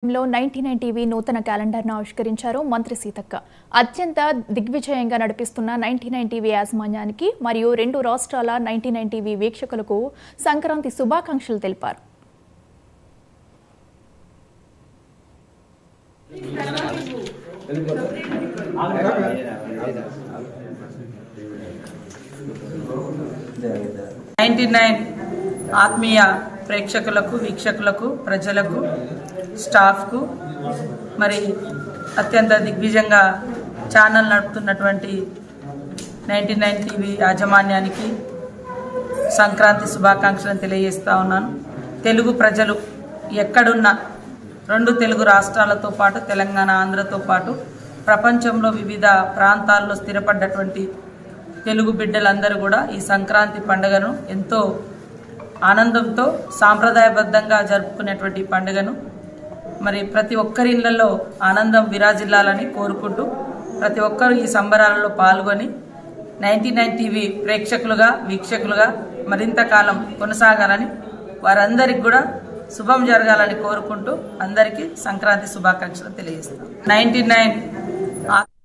లో 99 టీవీ నూతన క్యాలెండర్ను ఆవిష్కరించారు మంత్రి సీతక్క. అత్యంత దిగ్విజయంగా నడిపిస్తున్న 99 టీవీ యాజమాన్యానికి మరియు రెండు రాష్ట్రాల 99 టీవీ వీక్షకులకు సంక్రాంతి శుభాకాంక్షలు తెలిపారు. ఆత్మీయ ప్రేక్షకులకు వీక్షకులకు ప్రజలకు స్టాఫ్కు మరి అత్యంత దిగ్విజయంగా ఛానల్ నడుపుతున్నటువంటి 99 టీవీ యాజమాన్యానికి సంక్రాంతి శుభాకాంక్షలను తెలియజేస్తా ఉన్నాను. తెలుగు ప్రజలు ఎక్కడున్నా రెండు తెలుగు రాష్ట్రాలతో పాటు తెలంగాణ ఆంధ్రతో పాటు ప్రపంచంలో వివిధ ప్రాంతాల్లో స్థిరపడ్డటువంటి తెలుగు బిడ్డలందరూ కూడా ఈ సంక్రాంతి పండుగను ఎంతో ఆనందంతో సాంప్రదాయబద్ధంగా జరుపుకునేటువంటి పండుగను మరి ప్రతి ఒక్కరి ఇళ్లలో ఆనందం విరాజిల్లాలని కోరుకుంటూ ప్రతి ఒక్కరు ఈ సంబరాలలో పాల్గొని 99 టీవీ ప్రేక్షకులుగా వీక్షకులుగా మరింత కాలం కొనసాగాలని వారందరికి కూడా శుభం జరగాలని కోరుకుంటూ అందరికీ సంక్రాంతి శుభాకాంక్షలు తెలియజేస్తాం. 99